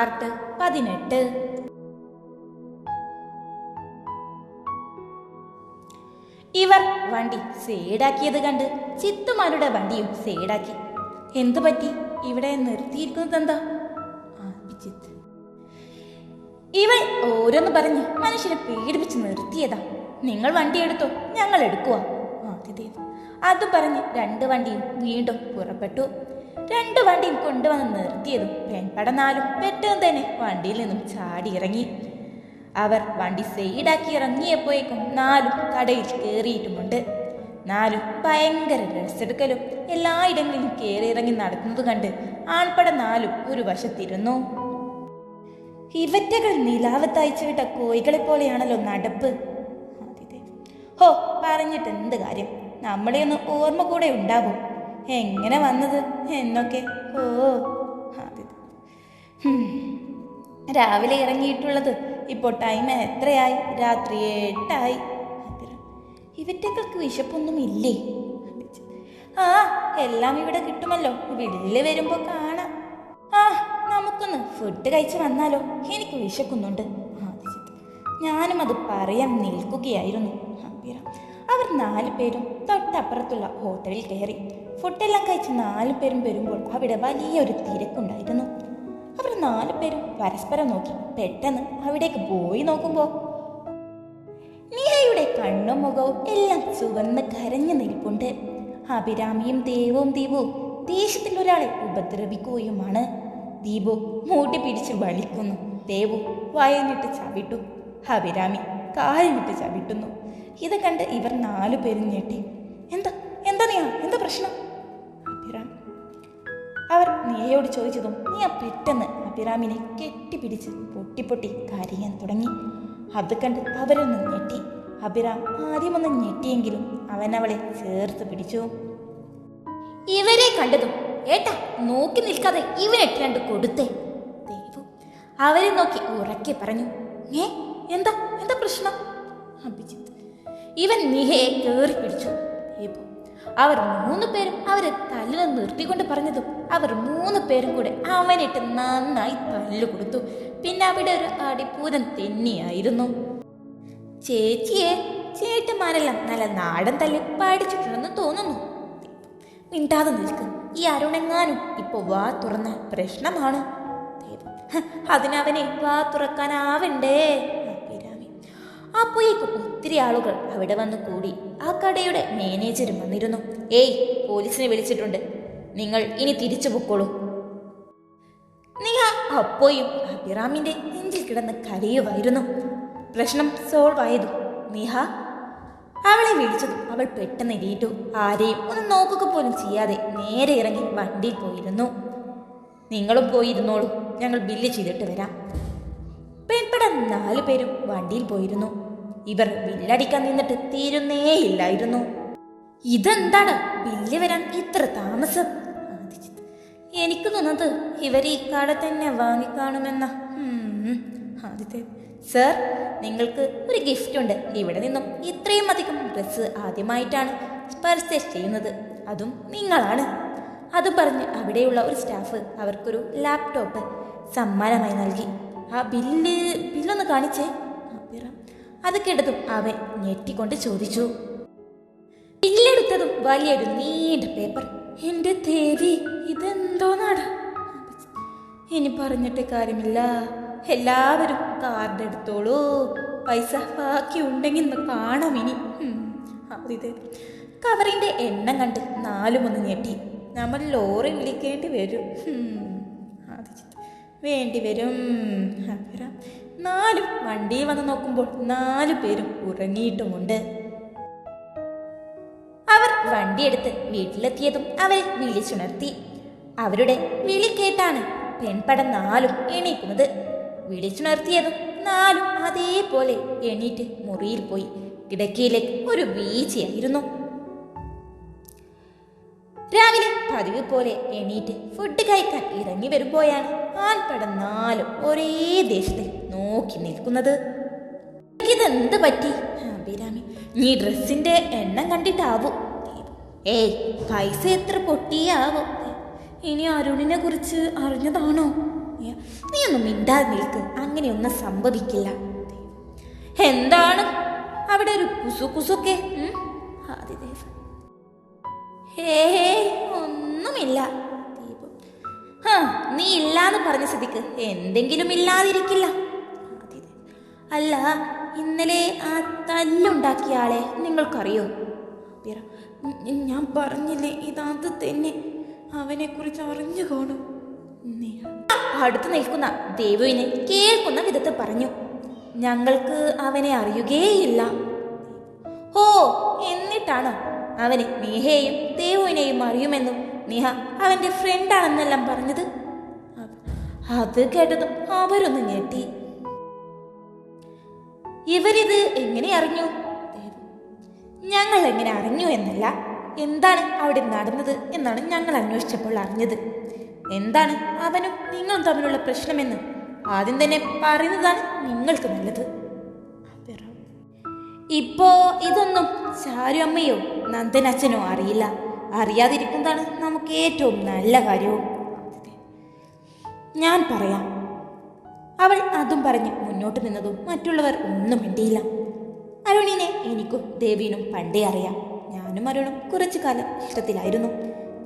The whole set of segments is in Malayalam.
പാർട്ട് 18. ഇവർ വണ്ടി സൈഡാക്കിയത് കണ്ട് ചിത്തുമാരുടെ വണ്ടിയും സൈഡാക്കി. എന്തു പറ്റി? ഇവിടെ നിർത്തിയിരിക്കുന്നത് എന്താ? ഇവൻ ഓരോന്ന് പറഞ്ഞ് മനുഷ്യനെ പേടിപ്പിച്ച് നിർത്തിയതാ. നിങ്ങൾ വണ്ടി എടുത്തോ, ഞങ്ങൾ എടുക്കുക. അതും പറഞ്ഞ് 2 വണ്ടിയും വീണ്ടും പുറപ്പെട്ടു. 2 വണ്ടിയും കൊണ്ടുവന്ന് നിർത്തിയതും പെൺപട 4 പെട്ടെന്ന് തന്നെ വണ്ടിയിൽ നിന്നും ചാടി ഇറങ്ങി. അവർ വണ്ടി സൈഡാക്കി ഇറങ്ങിയപ്പോഴേക്കും 4 കടയിൽ കയറിയിട്ടുമുണ്ട്. 4 ഭയങ്കര ഡ്രസ്സെടുക്കലും എല്ലായിടങ്ങളിലും കയറി ഇറങ്ങി നടക്കുന്നത് കണ്ട് ആൺപട 4 ഒരു വശത്തിരുന്നു. ഇവറ്റകൾ നിലാവത്തയച്ചു വിട്ട കോഴികളെ പോലെയാണല്ലോ നടപ്പ്. ഹോ, പറഞ്ഞിട്ട് എന്ത് കാര്യം? നമ്മളെ ഒന്ന് ഓർമ്മ കൂടെ ഉണ്ടാവും, എങ്ങനെ വന്നത് എന്നൊക്കെ. ഓ രാവിലെ ഇറങ്ങിയിട്ടുള്ളത് ഇപ്പോൾ ടൈം എത്രയായി? രാത്രി 8 ഇവറ്റകൾക്ക് വിശപ്പൊന്നും ഇല്ലേ? ആ, എല്ലാം ഇവിടെ കിട്ടുമല്ലോ, വില്ല് വരുമ്പോ കാണാം. ആ, നമുക്കൊന്ന് ഫുഡ് കഴിച്ച് വന്നാലോ? എനിക്ക് വിശക്കുന്നുണ്ട്. ഞാനും അത് പറയാൻ നിൽക്കുകയായിരുന്നു. അവർ 4 പേരും തൊട്ടപ്പുറത്തുള്ള ഹോട്ടലിൽ കയറി. ഫുഡെല്ലാം കഴിച്ച് 4 പേരും വരുമ്പോൾ അവിടെ വലിയൊരു തിരക്കുണ്ടായിരുന്നു. അവർ 4 പേരും പരസ്പരം നോക്കി. പെട്ടെന്ന് അവിടേക്ക് പോയി നോക്കുമ്പോൾ നിഹയുടെ കണ്ണും മുഖവും എല്ലാം ചുവന്ന് കരഞ്ഞു നിൽപ്പുണ്ട്. അഭിരാമിയും ദീപവും ദേഷ്യത്തിൽ ഒരാളെ ഉപദ്രവിക്കുകയുമാണ്. ദീപു മൂട്ടി പിടിച്ച് വലിക്കുന്നു. ദേവു വയഞ്ഞിട്ട് ചവിട്ടു. അഭിരാമി കാലിനിട്ട് ചവിട്ടുന്നു. ഇത് കണ്ട് ഇവർ 4 പേരും ഞെട്ടി. എന്താ നീ, എന്താ പ്രശ്നം? അഭിരാമി അവർ നീയോട് ചോദിച്ചതും നീ പെട്ടെന്ന് അഭിരാമിനെ കെട്ടിപ്പിടിച്ച് പൊട്ടി കരയാൻ തുടങ്ങി. അത് കണ്ട് അവരൊന്ന് ഞെട്ടി. അഭിരാം ആദ്യമൊന്ന് ഞെട്ടിയെങ്കിലും അവൻ അവളെ ചേർത്ത് പിടിച്ചു. ഇവരെ കണ്ടതും ഏട്ടാ നോക്കി നിൽക്കാതെ ഇവനിട്ട് 2 കൊടുത്തേ. ദേവു അവരെ നോക്കി ഉറക്കെ പറഞ്ഞു. എന്താ പ്രശ്നം? അഭിജിത്ത് ഇവൻ നിഹയെ കയറി പിടിച്ചു. അവർ 3 പേരും അവരെ തല്ലിന് നിർത്തിക്കൊണ്ട് പറഞ്ഞതും അവർ 3 പേരും കൂടെ അവനിട്ട് നന്നായി തല്ലു കൊടുത്തു. പിന്നെ അവിടെ ഒരു അടിപ്പൂരം തെന്നിയായിരുന്നു. ചേട്ടന്മാരെല്ലാം നല്ല നാടൻ തല്ലി പഠിച്ചിട്ടുണ്ടെന്ന് തോന്നുന്നു. മിണ്ടാതെ നിൽക്കും. ഈ അരുണെങ്ങാനും ഇപ്പൊ വാ തുറന്ന പ്രശ്നമാണ്. അതിനവനെ വാ തുറക്കാനാവണ്ടേ. അപ്പോഴേക്കും ഒത്തിരി ആളുകൾ അവിടെ വന്നു കൂടി. ആ കടയുടെ മാനേജരും വന്നിരുന്നു. പോലീസിനെ വിളിച്ചിട്ടുണ്ട്, നിങ്ങൾ ഇനി തിരിച്ചു പൊക്കോളൂ. നിഹ അപ്പോയും അഭിറാമിന്റെ നെഞ്ചിൽ കിടന്ന് കരയുമായിരുന്നു. പ്രശ്നം സോൾവ് ആയതു നിഹ അവളെ വിളിച്ചതും അവൾ പെട്ടെന്ന് എണീറ്റു. ആരെയും ഒന്ന് നോക്കുക പോലും ചെയ്യാതെ നേരെ ഇറങ്ങി വണ്ടിയിൽ പോയിരുന്നു. നിങ്ങളും പോയിരുന്നോളൂ, ഞങ്ങൾ ബില്ല് ചെയ്തിട്ട് വരാം. പെൺപട 4 പേരും വണ്ടിയിൽ പോയിരുന്നു. ഇവർ ബില്ലടിക്കാൻ നിന്നിട്ട് തീരുന്നേയില്ലായിരുന്നു. ഇതെന്താണ് ബില്ല് വരാൻ ഇത്ര താമസം? എനിക്ക് തോന്നുന്നത് ഇവർ ഈ കട തന്നെ വാങ്ങിക്കാണുമെന്ന. ആദിത്യ സർ, നിങ്ങൾക്ക് ഒരു ഗിഫ്റ്റ് ഉണ്ട്. ഇവിടെ നിന്നും ഇത്രയും അധികം ഡ്രസ്സ് ആദ്യമായിട്ടാണ് പർച്ചേസ് ചെയ്യുന്നത്, അതും നിങ്ങളാണ്. അത് പറഞ്ഞ് അവിടെയുള്ള ഒരു സ്റ്റാഫ് അവർക്കൊരു ലാപ്ടോപ്പ് സമ്മാനമായി നൽകി. ആ ബില്ലൊന്ന് കാണിച്ചേ. അത് കേട്ടതും അവൻ ഞെട്ടിക്കൊണ്ട് ചോദിച്ചു. ബില്ലെടുത്തതും വലിയൊരു നീണ്ട പേപ്പർ. എന്റെ ദേവി, ഇതെന്തോന്നാണ്? ഇനി പറഞ്ഞിട്ട് കാര്യമില്ല, എല്ലാവരും കാർഡ് എടുത്തോളൂ, പൈസ ബാക്കി ഉണ്ടെങ്കിൽ കാണാം ഇനി. കവറിന്റെ എണ്ണം കണ്ട് 4 ഞെട്ടി. നമ്മൾ ലോറി വിളിക്കേണ്ടി വരും. വേണ്ടി വരും. 4 വണ്ടിയിൽ വന്ന് നോക്കുമ്പോൾ 4 പേരും ഉറങ്ങിയിട്ടുമുണ്ട്. അവർ വണ്ടിയെടുത്ത് വീട്ടിലെത്തിയതും അവരെ വിളിച്ചുണർത്തി. അവരുടെ വിളി കേട്ടാണ് പെൺപട 4 എണീക്കുന്നത്. വിളിച്ചുണർത്തിയതും 4 അതേപോലെ എണീറ്റ് മുറിയിൽ പോയി. കിടക്കയിലേക്ക് ഒരു വീഴ്ചയായിരുന്നു. രാവിലെ പതിവ് പോലെ എണീറ്റ് ഫുഡ് കഴിക്കാൻ ഇറങ്ങി വരുമ്പോഴാണ് ആൺപട 4 ഒരേ ദേശത്ത് നോക്കി നിൽക്കുന്നത്. ഇതെന്ത് പറ്റി? അഭിരാമി നീ ഡ്രസ്സിന്റെ എണ്ണം കണ്ടിട്ടാവും. പൈസ എത്ര പൊട്ടിയാവും. ഇനി അരുണിനെ കുറിച്ച് അറിഞ്ഞതാണോ? നീ ഒന്നും മിണ്ടാതെ നിൽക്ക്, അങ്ങനെയൊന്നും സംഭവിക്കില്ല. എന്താണ് അവിടെ ഒരു കുസുകുസൊക്കെ? ആദിദേവ് ഹേ ഒന്നുമില്ല. ദീപു നീ ഇല്ലാന്ന് പറഞ്ഞ സ്ഥിതിക്ക് എന്തെങ്കിലും ഇല്ലാതിരിക്കില്ല. അല്ല, ഇന്നലെ ആ തല്ലുണ്ടാക്കിയ ആളെ നിങ്ങൾക്കറിയോ? ഞാൻ പറഞ്ഞില്ലേ, ഇതാത് തന്നെ, അവനെ കുറിച്ച് അറിഞ്ഞു കാണും. അടുത്ത് നിൽക്കുന്ന ദേവുവിനെ കേൾക്കുന്ന വിധത്തിൽ പറഞ്ഞു, ഞങ്ങൾക്ക് അവനെ അറിയുകയില്ല. ഓ, എന്നിട്ടാണോ അവന് നിഹയെയും ദേവുവിനെയും അറിയുമെന്നും നിഹ അവന്റെ ഫ്രണ്ടാണെന്നെല്ലാം പറഞ്ഞത്? അത് കേട്ടതും അവരൊന്ന് ഞെട്ടി. ഇവരിത് എങ്ങനെ അറിഞ്ഞു? ഞങ്ങൾ എങ്ങനെ അറിഞ്ഞു എന്നല്ല, എന്താണ് അവിടെ നടന്നത് എന്നാണ് ഞങ്ങൾ അന്വേഷിച്ചപ്പോൾ അറിഞ്ഞത്. എന്താണ് അവനും നിങ്ങളും തമ്മിലുള്ള പ്രശ്നമെന്ന് ആദ്യം തന്നെ പറയുന്നതാണ് നിങ്ങൾക്ക് നല്ലത്. ഇപ്പോ ഇതൊന്നും ചാരു അമ്മയോ നന്ദനച്ഛനോ അറിയില്ല. അറിയാതിരിക്കുന്നതാണ് നമുക്ക് ഏറ്റവും നല്ല കാര്യവും. ഞാൻ പറയാം. അവൾ അതും പറഞ്ഞ് മുന്നോട്ട് നിന്നതും മറ്റുള്ളവർ ഒന്നും മിണ്ടിയില്ല. അരുണിനെ എനിക്കും ദേവിനും പണ്ടേ അറിയാം. ഞാനും അരുണും കുറച്ചു കാലം ഇഷ്ടത്തിലായിരുന്നു.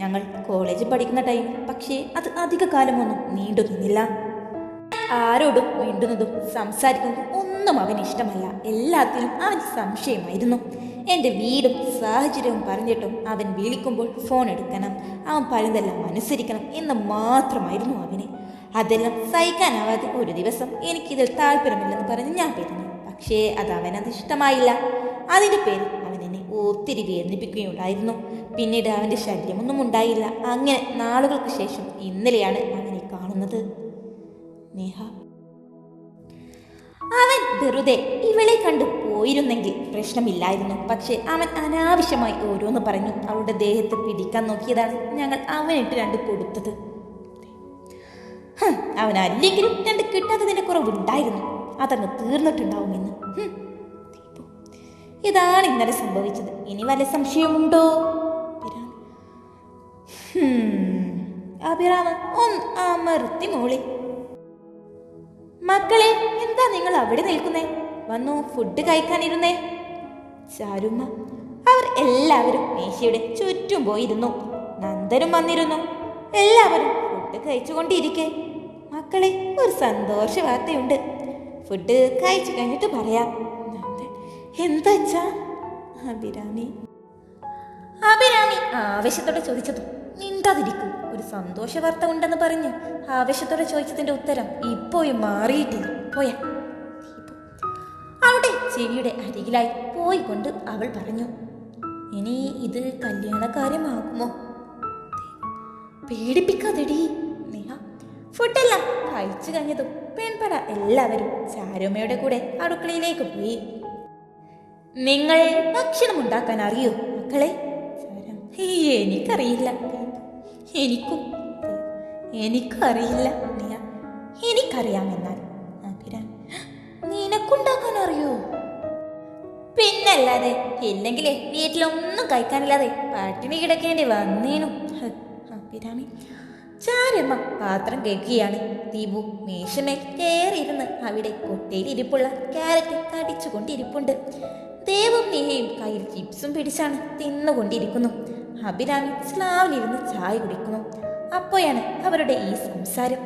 ഞങ്ങൾ കോളേജിൽ പഠിക്കുന്ന ടൈം. പക്ഷേ അത് അധിക കാലമൊന്നും നീണ്ടു നിന്നില്ല. ആരോടും മിണ്ടുന്നതും സംസാരിക്കുന്നതും ഒന്നും അവന് ഇഷ്ടമല്ല. എല്ലാത്തിനും അവൻ സംശയമായിരുന്നു. എൻ്റെ വീടും സാഹചര്യവും പറഞ്ഞിട്ടും അവൻ വിളിക്കുമ്പോൾ ഫോൺ എടുക്കണം, അവൻ പറയുന്നതെല്ലാം അനുസരിക്കണം എന്ന് മാത്രമായിരുന്നു അവന്. അതെല്ലാം സഹിക്കാനാവാതെ ഒരു ദിവസം എനിക്കിതിൽ താല്പര്യമില്ലെന്ന് പറഞ്ഞ് ഞാൻ പിരിഞ്ഞു. പക്ഷേ അത് അവനത് ഇഷ്ടമായില്ല. അതിൻ്റെ പേരിൽ അവൻ എന്നെ ഒത്തിരി വേദനിപ്പിക്കുകയുണ്ടായിരുന്നു. പിന്നീട് അവൻ്റെ ശല്യമൊന്നും ഉണ്ടായില്ല. അങ്ങനെ നാളുകൾക്ക് ശേഷം ഇന്നലെയാണ് അവനെ കാണുന്നത്. നേഹ അവൻ വെറുതെ ഇവളെ കണ്ടു പോയിരുന്നെങ്കിൽ പ്രശ്നമില്ലായിരുന്നു. പക്ഷെ അവൻ അനാവശ്യമായി ഓരോന്ന് പറഞ്ഞു അവളുടെ ദേഹത്ത് പിടിക്കാൻ നോക്കിയതാണ് ഞങ്ങൾ അവനിട്ട് രണ്ട് കൊടുത്തത്. അവൻ അല്ലെങ്കിലും രണ്ട് കിട്ടാത്തതിൻ്റെ കുറവുണ്ടായിരുന്നു. അതങ്ങ് തീർന്നിട്ടുണ്ടാവുമെന്ന്. ഇതാണ് ഇന്നലെ സംഭവിച്ചത്. ഇനി വല്ല സംശയമുണ്ടോ? അഭിരാമൻ ഒന്ന് അമർത്തി മോളി. മക്കളെ, എന്താ നിങ്ങൾ അവിടെ നിൽക്കുന്നേ? വന്നു ഫുഡ് കഴിക്കാനിരുന്നേ. ചാരുമ്മ. അവർ എല്ലാവരും മേശയുടെ ചുറ്റും പോയിരുന്നു. നന്ദനും വന്നിരുന്നു. എല്ലാവരും ഫുഡ് കഴിച്ചുകൊണ്ടിരിക്കെ, മക്കളെ, ഒരു സന്തോഷ വാർത്തയുണ്ട്. ഫുഡ് കഴിച്ചു കഴിഞ്ഞിട്ട് പറയാം. എന്താ? അഭിരാമി ആവേശത്തോടെ ചോദിച്ചതും മിണ്ടാതിരിക്കും. ഒരു സന്തോഷ വാർത്ത ഉണ്ടെന്ന് പറഞ്ഞ് ആവേശത്തോടെ ചോദിച്ചതിന്റെ ഉത്തരം ഇപ്പോഴും മാറിയിട്ടില്ല. പോയാ അവളുടെ ചെവിയുടെ അരികിലായി പോയിക്കൊണ്ട് അവൾ പറഞ്ഞു, ഇനി ഇത് കല്യാണക്കാര്യമാകുമോ? പേടിപ്പിക്കാതെടി നേഹ. ഫുഡെല്ലാം കഴിച്ചു കഴിഞ്ഞതും പെൺപട എല്ലാവരും ചാരുമ്മയുടെ കൂടെ അടുക്കളയിലേക്ക് പോയി. നിങ്ങൾ ഭക്ഷണം ഉണ്ടാക്കാൻ അറിയോ മക്കളെ? എനിക്കറിയില്ല. എനിക്കറിയില്ല. എനിക്കറിയാമെന്നാൽ നിനക്കുണ്ടാക്കാൻ അറിയോ? പിന്നല്ലാതെ. ഇല്ലെങ്കിലേ വീട്ടിലൊന്നും കഴിക്കാനില്ലാതെ പട്ടിണി കിടക്കേണ്ടി വന്നേനു. അഭിരാമി. ചാരമ്മ പാത്രം കേൾക്കുകയാണ്. ദീപു മേശമേൽ കയറിയിരുന്ന് അവിടെ കൊട്ടയിലിരിപ്പുള്ള ക്യാരറ്റ് കടിച്ചുകൊണ്ടിരിപ്പുണ്ട്. ദേവും നീഹയും കയ്യിൽ ചിപ്സും പിടിച്ചാണ് തിന്നുകൊണ്ടിരിക്കുന്നു. അഭിരാമി സ്ലാവിലിരുന്ന് ചായ കുടിക്കുന്നു. അപ്പോഴാണ് അവരുടെ ഈ സംസാരം.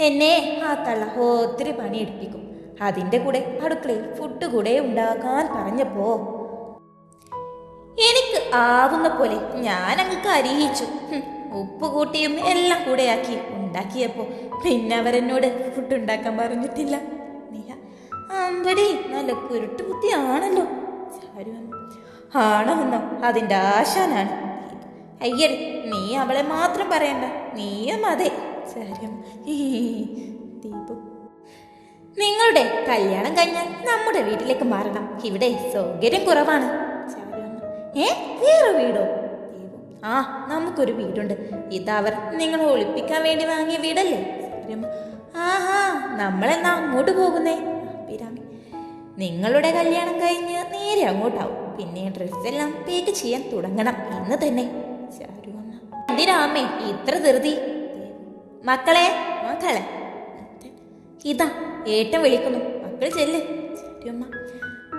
എന്നെ ആ തള്ള ഒത്തിരി പണിയെടുപ്പിക്കും. അതിൻ്റെ കൂടെ അടുക്കളയിൽ ഫുഡ് കൂടെ ഉണ്ടാക്കാൻ പറഞ്ഞപ്പോ എനിക്ക് ആവുന്ന പോലെ ഞാൻ അങ്ങ് അറിയിച്ചു. ഉപ്പ് കൂട്ടിയും എല്ലാം കൂടെയാക്കി ഉണ്ടാക്കിയപ്പോ പിന്നെ അവരെന്നോട് ഫുഡ് ഉണ്ടാക്കാൻ പറഞ്ഞിട്ടില്ല. അമ്പടി നല്ല കുരുട്ട് ബുദ്ധിയാണല്ലോ. ആണോന്നോ? അതിൻ്റെ ആശാനാണ്. അയ്യർ, നീ അവളെ മാത്രം പറയണ്ട, നീയും അതെ. ദീപു, നിങ്ങളുടെ കല്യാണം കഴിഞ്ഞാൽ നമ്മുടെ വീട്ടിലേക്ക് മാറണം. ഇവിടെ സൗകര്യം കുറവാണ്. വേറെ വീടോ? ആ, നമുക്കൊരു വീടുണ്ട്. ഇതവർ നിങ്ങൾ ഒളിപ്പിക്കാൻ വേണ്ടി വാങ്ങിയ വീടല്ലേ? ആഹാ, നമ്മളെന്നാ അങ്ങോട്ട് പോകുന്നേ? അഭിരാമി. നിങ്ങളുടെ കല്യാണം കഴിഞ്ഞ് നേരെ അങ്ങോട്ടാവും. പിന്നെ ഡ്രസ്സെല്ലാം പേക്ക് ചെയ്യാൻ തുടങ്ങണം ഇന്ന് തന്നെ. ചാരു അമ്മ. എന്തിനാ അമ്മേ ഇത്ര ധൃതി? മക്കളെ, മകളെ. ഇതാ ഏട്ടൻ വിളിക്കുന്നു, മക്കൾ ചെല്ല്. ചാരുവമ്മ.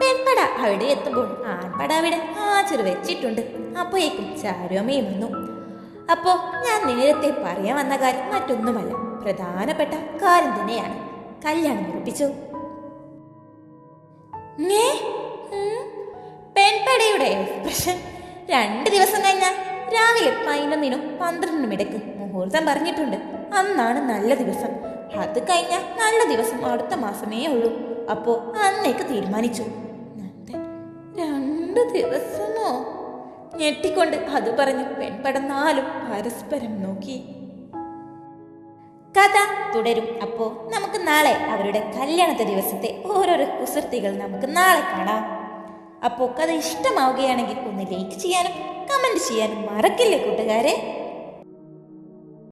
പെൺപട അവിടെ എത്തുമ്പോൾ ആൺപട അവിടെ ഹാജർ വെച്ചിട്ടുണ്ട്. അപ്പോഴേക്കും ചാരുവമ്മയും വന്നു. അപ്പോ ഞാൻ നേരത്തെ പറയാൻ വന്ന കാര്യം മറ്റൊന്നുമല്ല, പ്രധാനപ്പെട്ട കാര്യം തന്നെയാണ്. കല്യാണം ഉറപ്പിച്ചു. പെൺപടയുടെ എക്സ്പ്രഷൻ. 2 ദിവസം കഴിഞ്ഞാൽ രാവിലെ 11-നും 12-നും ഇടയ്ക്ക് മുഹൂർത്തം പറഞ്ഞിട്ടുണ്ട്. അന്നാണ് നല്ല ദിവസം. അത് കഴിഞ്ഞാൽ നല്ല ദിവസം അടുത്ത മാസമേ ഉള്ളൂ. അപ്പോ അന്നേക്ക് തീരുമാനിച്ചു. 2 ദിവസമോ? ഞെട്ടിക്കൊണ്ട് അത് പറഞ്ഞ് പെൺപട 4 പരസ്പരം നോക്കി. കഥ തുടരും. അപ്പോ നമുക്ക് നാളെ അവരുടെ കല്യാണത്തെ ദിവസത്തെ ഓരോരോ കുസൃതികൾ നമുക്ക് നാളെ കാണാം. അപ്പോൾ കഥ ഇഷ്ടമാവുകയാണെങ്കിൽ ഒന്ന് ലൈക്ക് ചെയ്യാനും കമന്റ് ചെയ്യാനും മറക്കില്ലേ കൂട്ടുകാരെ.